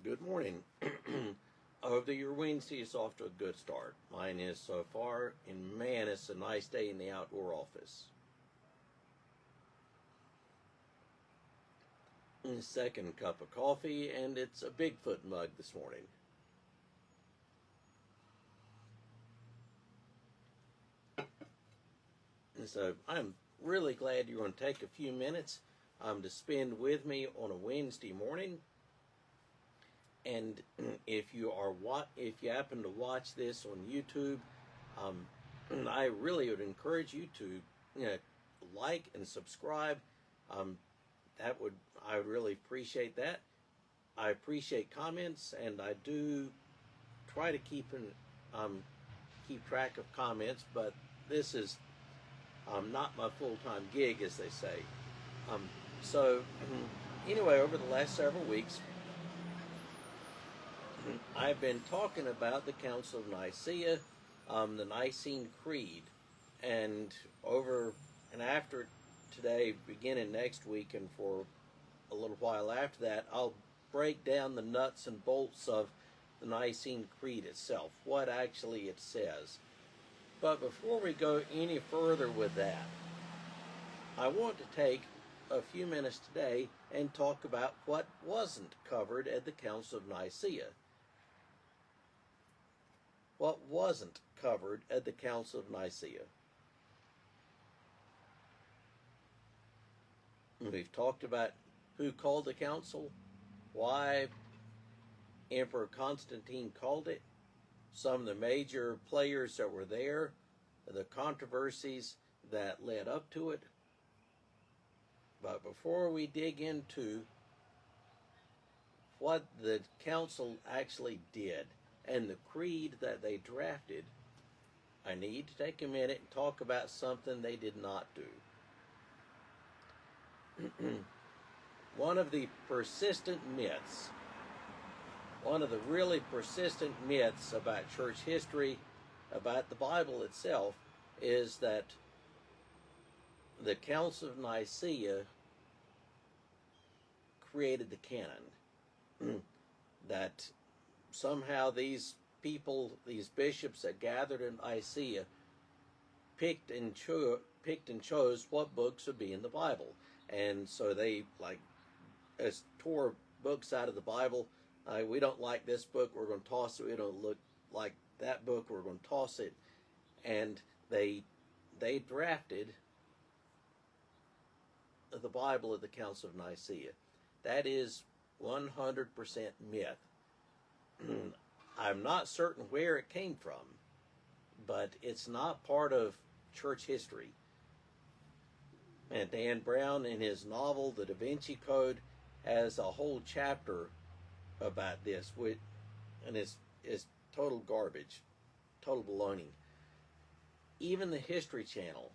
Good morning. I hope that your Wednesday is off to a good start. Mine is so far, and man, it's a nice day in the outdoor office. Second cup of coffee, and it's a Bigfoot mug this morning. And so I'm really glad you're going to take a few minutes to spend with me on a Wednesday morning. And if you happen to watch this on YouTube, I really would encourage you to like and subscribe. I would really appreciate that. I appreciate comments, and I do try to keep track of comments, but this is not my full-time gig, as they say. So anyway, over the last several weeks, I've been talking about the Council of Nicea, the Nicene Creed, and after today, beginning next week, and for a little while after that, I'll break down the nuts and bolts of the Nicene Creed itself, what actually it says. But before we go any further with that, I want to take a few minutes today and talk about what wasn't covered at the Council of Nicea. What wasn't covered at the Council of Nicea? We've talked about who called the council, why Emperor Constantine called it, some of the major players that were there, the controversies that led up to it. But before we dig into what the council actually did and the creed that they drafted, I need to take a minute and talk about something they did not do. One of the really persistent myths about church history, about the Bible itself, is that the Council of Nicea created the canon. That somehow these people, these bishops that gathered in Nicea, picked and chose what books would be in the Bible. And so they tore books out of the Bible. We don't like this book, we're going to toss it. We don't look like that book, we're going to toss it. And they drafted the Bible at the Council of Nicea. That is 100% myth. I'm not certain where it came from, but it's not part of church history. And Dan Brown, in his novel, The Da Vinci Code, has a whole chapter about this, and it's total garbage, total baloney. Even the History Channel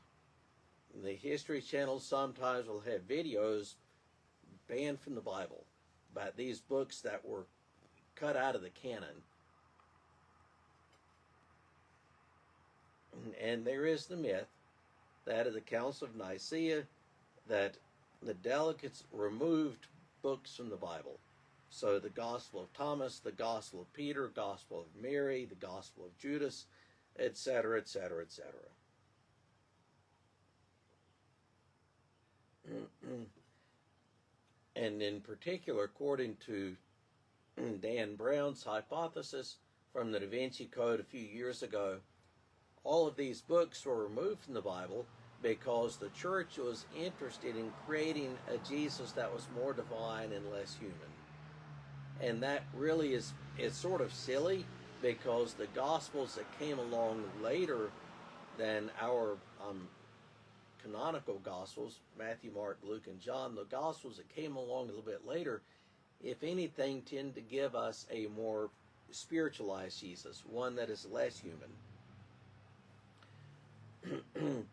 sometimes will have videos banned from the Bible about these books that were cut out of the canon. And there is the myth that at the Council of Nicea, that the delegates removed books from the Bible. So the Gospel of Thomas, the Gospel of Peter, Gospel of Mary, the Gospel of Judas, etc., etc., etc. And in particular, according to Dan Brown's hypothesis from the Da Vinci Code a few years ago, all of these books were removed from the Bible because the church was interested in creating a Jesus that was more divine and less human. And that really is sort of silly, because the Gospels that came along later than our canonical Gospels, Matthew, Mark, Luke, and John, the Gospels that came along a little bit later, if anything, tend to give us a more spiritualized Jesus, one that is less human. And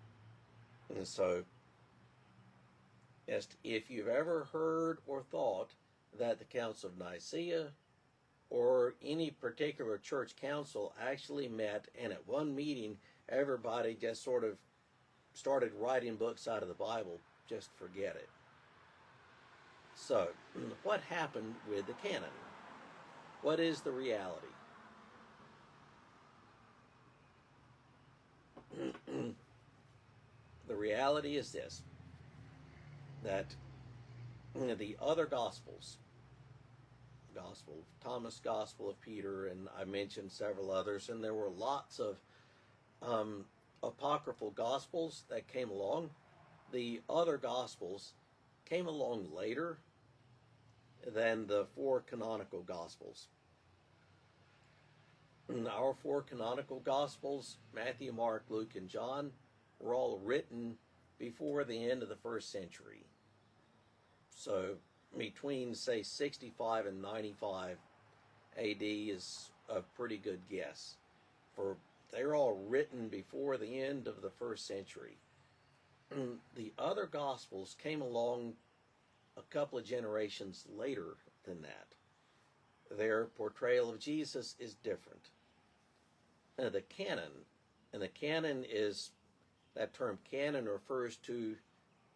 so, if you've ever heard or thought that the Council of Nicea or any particular church council actually met, and at one meeting everybody just sort of started writing books out of the Bible, just forget it. So, what happened with the canon? What is the reality? The reality is this, that the other Gospels, Gospel of Thomas, Gospel of Peter, and I mentioned several others, and there were lots of apocryphal Gospels that came along. The other Gospels came along later than the four canonical Gospels. Our four canonical Gospels, Matthew, Mark, Luke, and John, were all written before the end of the first century. So between, say, 65 and 95 AD is a pretty good guess. For they're all written before the end of the first century. The other Gospels came along a couple of generations later than that. Their portrayal of Jesus is different. The canon, and the canon is, that term canon refers to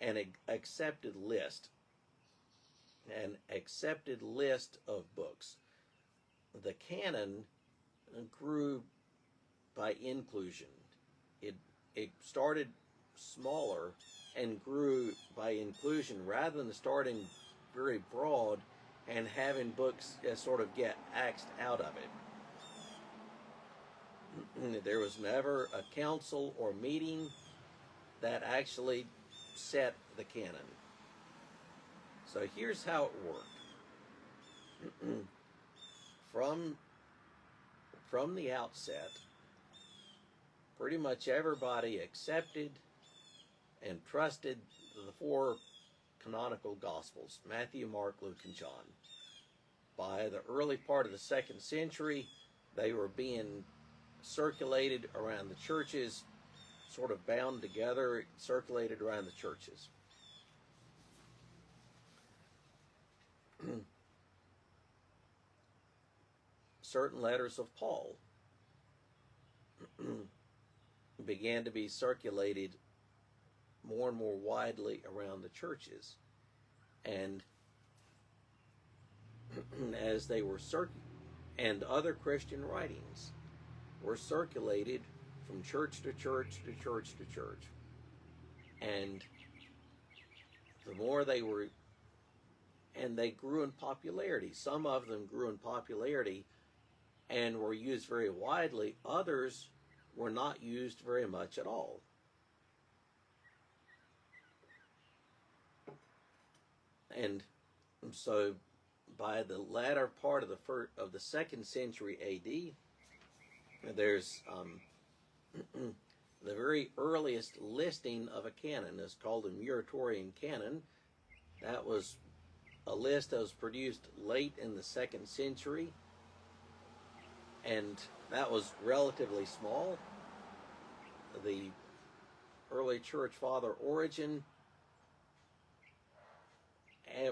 an accepted list of books. The canon grew by inclusion. It started smaller and grew by inclusion rather than starting very broad and having books sort of get axed out of it. There was never a council or meeting that actually set the canon. So here's how it worked. From the outset, pretty much everybody accepted and trusted the four canonical Gospels, Matthew, Mark, Luke, and John. By the early part of the second century, they were being circulated around the churches, sort of bound together, circulated around the churches. Certain letters of Paul began to be circulated more and more widely around the churches. And as they were and other Christian writings were circulated from church to church to church to church. And the more they were, and they grew in popularity. Some of them grew in popularity and were used very widely. Others were not used very much at all. And so by the latter part of the second century AD, there's the very earliest listing of a canon is called a Muratorian canon. That was a list that was produced late in the second century, and that was relatively small. The early church father Origen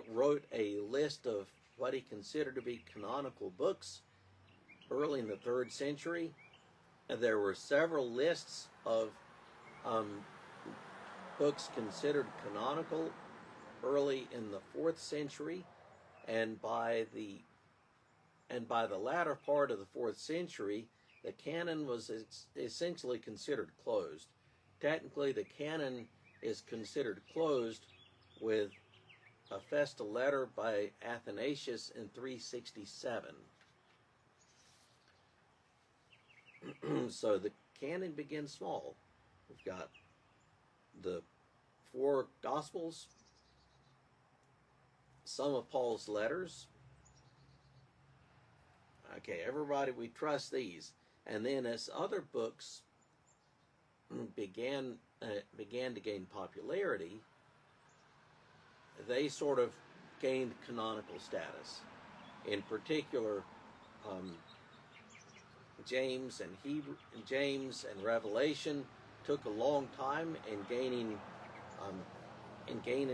wrote a list of what he considered to be canonical books early in the 3rd century. And there were several lists of books considered canonical early in the 4th century, and by the latter part of the 4th century, the canon was essentially considered closed. Technically, the canon is considered closed with a festal letter by Athanasius in 367. So the canon begins small. We've got the 4 Gospels, some of Paul's letters. Okay, everybody, we trust these. And then as other books began to gain popularity, they sort of gained canonical status. In particular, James and Revelation took a long time in gaining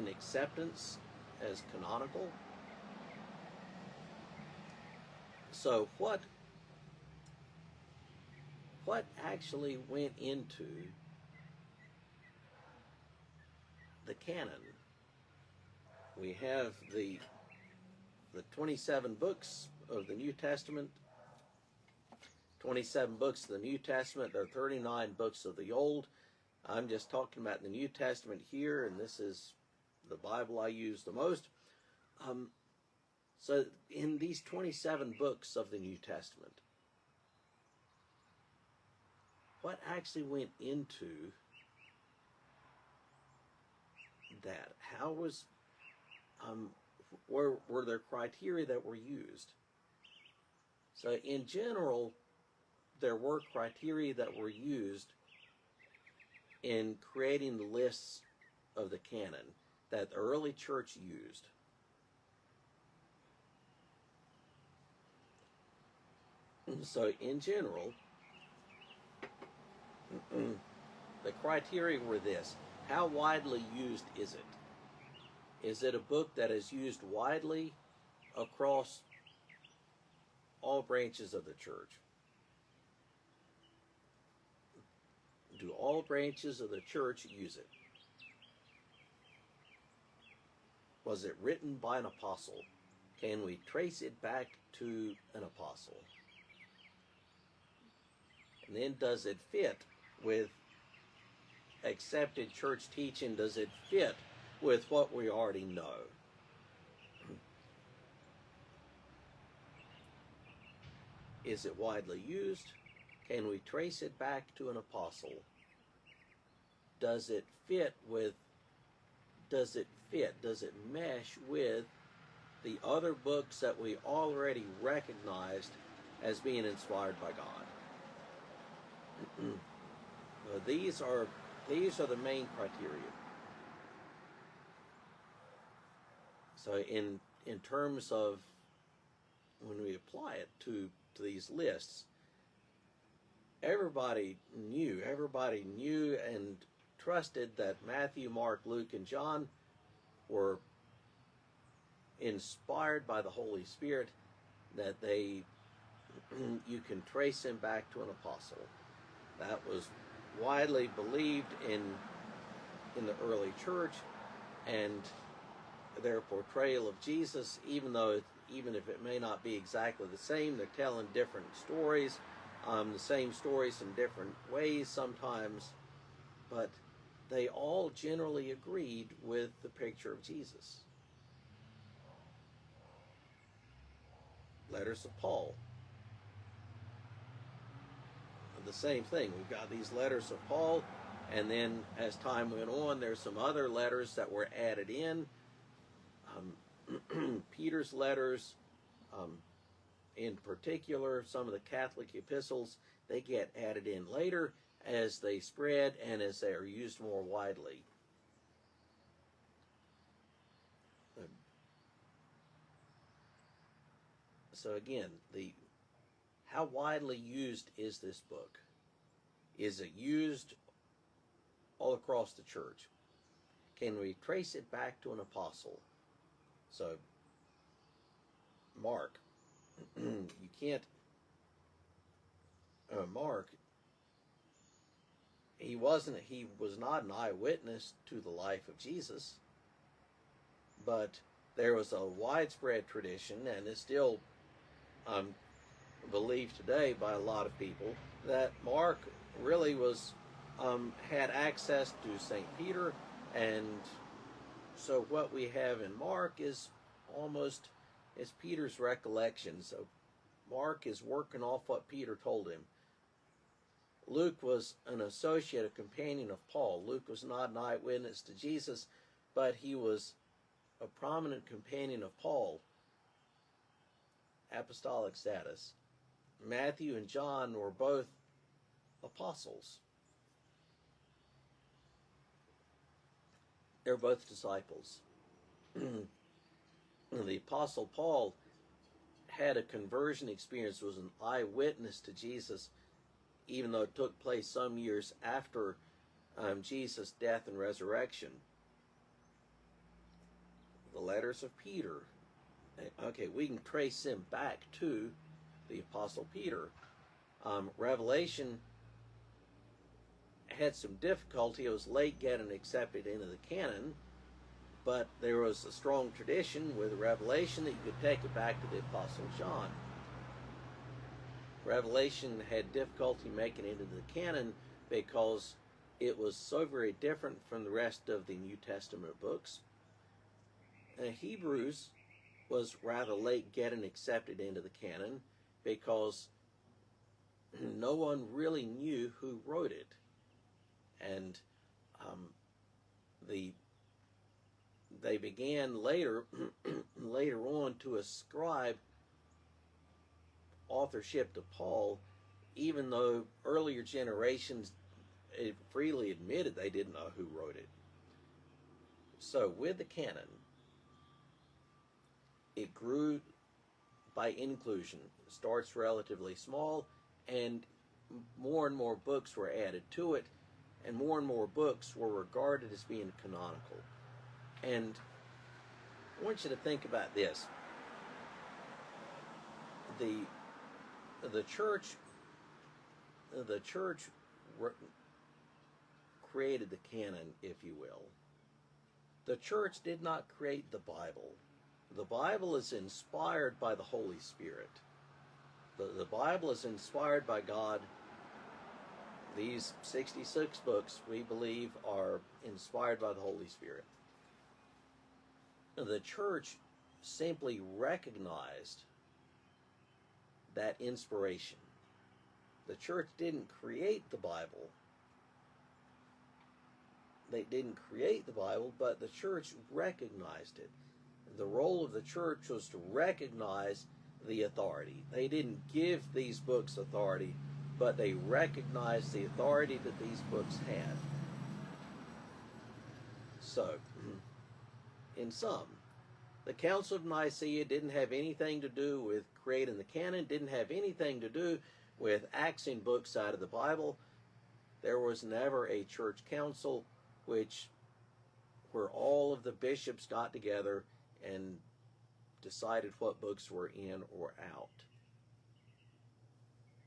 acceptance as canonical. So what actually went into the canon? We have the 27 books of the New Testament, 27 books of the New Testament. There are 39 books of the Old. I'm just talking about the New Testament here, and this is the Bible I use the most. So in these 27 books of the New Testament, what actually went into that? How was, were there criteria that were used? So in general, there were criteria that were used in creating the lists of the canon that the early church used. So in general, the criteria were this: how widely used is it? Is it a book that is used widely across all branches of the church? Do all branches of the church use it? Was it written by an apostle? Can we trace it back to an apostle? And then does it fit with accepted church teaching? Does it fit with what we already know? Is it widely used? Can we trace it back to an apostle? Does it fit with, does it mesh with the other books that we already recognized as being inspired by God? These are the main criteria. So in terms of when we apply it to these lists, everybody knew and trusted that Matthew, Mark, Luke, and John were inspired by the Holy Spirit, that you can trace them back to an apostle. That was widely believed in the early church, and their portrayal of Jesus, even if it may not be exactly the same, they're telling different stories, the same stories in different ways sometimes, but they all generally agreed with the picture of Jesus. Letters of Paul, the same thing. We've got these letters of Paul, and then as time went on, there's some other letters that were added in. Peter's letters, in particular, some of the Catholic epistles, they get added in later as they spread and as they are used more widely. So again, how widely used is this book? Is it used all across the church? Can we trace it back to an apostle? So, Mark, you can't, Mark, he was not an eyewitness to the life of Jesus, but there was a widespread tradition, and it's still believed today by a lot of people, that Mark really had access to St. Peter, and so what we have in Mark is Peter's recollection. So Mark is working off what Peter told him. Luke was an associate, a companion of Paul. Luke was not an eyewitness to Jesus, but he was a prominent companion of Paul. Apostolic status. Matthew and John were both apostles. They're both disciples. The Apostle Paul had a conversion experience, was an eyewitness to Jesus, even though it took place some years after Jesus' death and resurrection. The letters of Peter, okay, we can trace them back to the Apostle Peter. Revelation had some difficulty. It was late getting accepted into the canon, but there was a strong tradition with Revelation that you could take it back to the Apostle John. Revelation had difficulty making it into the canon because it was so very different from the rest of the New Testament books. Hebrews was rather late getting accepted into the canon because no one really knew who wrote it. And they began later on to ascribe authorship to Paul, even though earlier generations freely admitted they didn't know who wrote it. So with the canon, it grew by inclusion. It starts relatively small, and more books were added to it, and more books were regarded as being canonical. And I want you to think about this. The church created the canon, if you will. The church did not create the Bible. The Bible is inspired by the Holy Spirit. The Bible is inspired by God. These 66 books, we believe, are inspired by the Holy Spirit. The church simply recognized that inspiration. The church didn't create the Bible. They didn't create the Bible, but the church recognized it. The role of the church was to recognize the authority. They didn't give these books authority, but they recognized the authority that these books had. So, in sum, the Council of Nicea didn't have anything to do with creating the canon, didn't have anything to do with axing books out of the Bible. There was never a church council where all of the bishops got together and decided what books were in or out.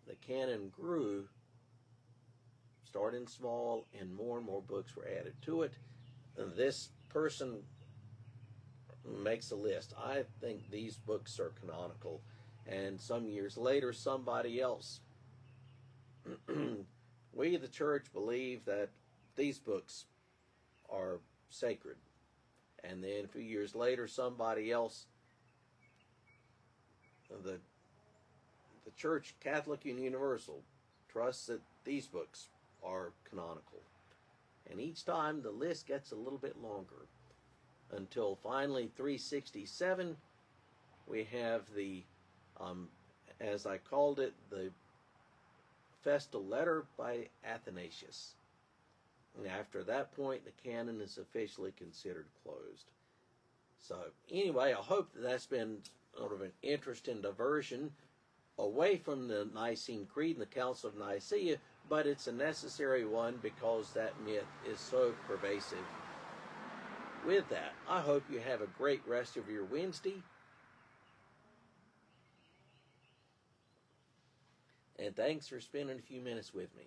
The canon grew, starting small, and more books were added to it. And this person makes a list. I think these books are canonical. And some years later, somebody else. We, the church, believe that these books are sacred. And then a few years later, somebody else, the Church, Catholic and Universal, trusts that these books are canonical. And each time the list gets a little bit longer, until finally 367, we have the, as I called it, the Festal Letter by Athanasius. And after that point, the canon is officially considered closed. So anyway, I hope that's been sort of an interesting diversion away from the Nicene Creed and the Council of Nicea, but it's a necessary one because that myth is so pervasive. With that, I hope you have a great rest of your Wednesday. And thanks for spending a few minutes with me.